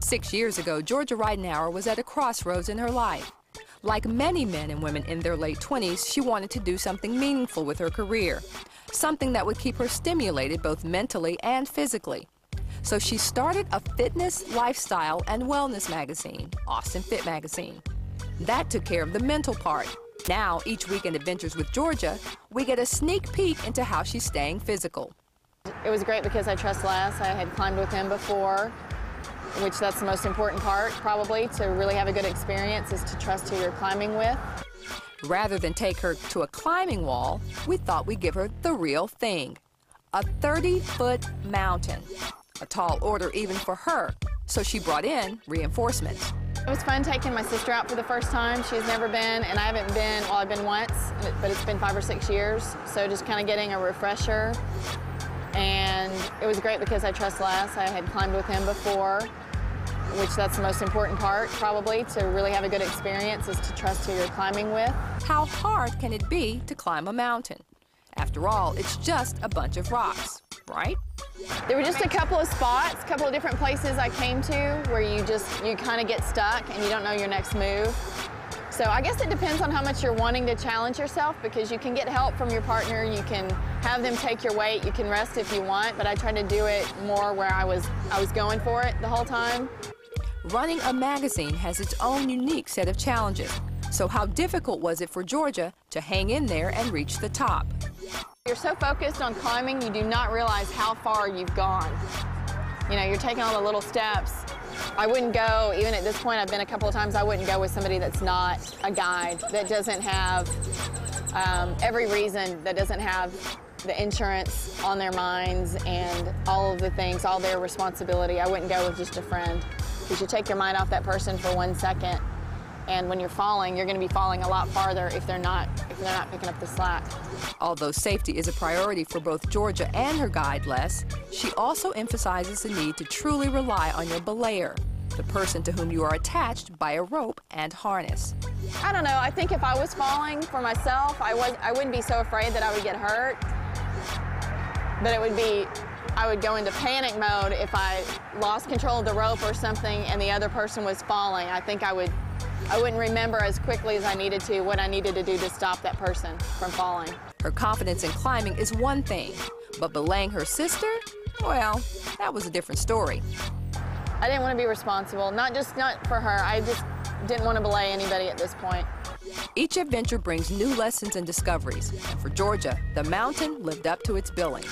6 years ago, Georgia Ridenhour was at a crossroads in her life. Like many men and women in their late 20s, she wanted to do something meaningful with her career, something that would keep her stimulated both mentally and physically. So she started a fitness, lifestyle, and wellness magazine, Austin Fit Magazine. That took care of the mental part. Now, each week in Adventures with Georgia, we get a sneak peek into how she's staying physical. It was great because I trust Les. I had climbed with him before, which that's the most important part, probably, to really have a good experience, is to trust who you're climbing with. Rather than take her to a climbing wall, we thought we'd give her the real thing, a 30-foot mountain. A tall order even for her, so she brought in reinforcements. It was fun taking my sister out for the first time. She's never been, and I haven't been, well, I've been once, but it's been 5 or 6 years, so just kind of getting a refresher. And it was great because I trust Les. I had climbed with him before, which that's the most important part, probably, to really have a good experience, is to trust who you're climbing with. How hard can it be to climb a mountain? After all, it's just a bunch of rocks, right? There were just a couple of spots, a couple of different places I came to where you kind of get stuck and you don't know your next move. So I guess it depends on how much you're wanting to challenge yourself, because you can get help from your partner, you can have them take your weight, you can rest if you want, but I tried to do it more where I was going for it the whole time. Running a magazine has its own unique set of challenges. So how difficult was it for Georgia to hang in there and reach the top? You're so focused on climbing, you do not realize how far you've gone. You know, you're taking all the little steps. I wouldn't go, even at this point, I've been a couple of times, I wouldn't go with somebody that's not a guide, that doesn't have every reason, that doesn't have the insurance on their minds and all of the things, all their responsibility. I wouldn't go with just a friend, because you take your mind off that person for 1 second, and when you're falling, you're going to be falling a lot farther if they're not picking up the slack. Although safety is a priority for both Georgia and her guide, Les, she also emphasizes the need to truly rely on your belayer, the person to whom you are attached by a rope and harness. I don't know. I think if I was falling for myself, I wouldn't be so afraid that I would get hurt. But I would go into panic mode if I lost control of the rope or something and the other person was falling. I think I wouldn't remember as quickly as I needed to what I needed to do to stop that person from falling. Her confidence in climbing is one thing, but belaying her sister, well, that was a different story. I didn't want to be responsible, not for her. I just didn't want to belay anybody at this point. Each adventure brings new lessons and discoveries, and for Georgia, the mountain lived up to its billing.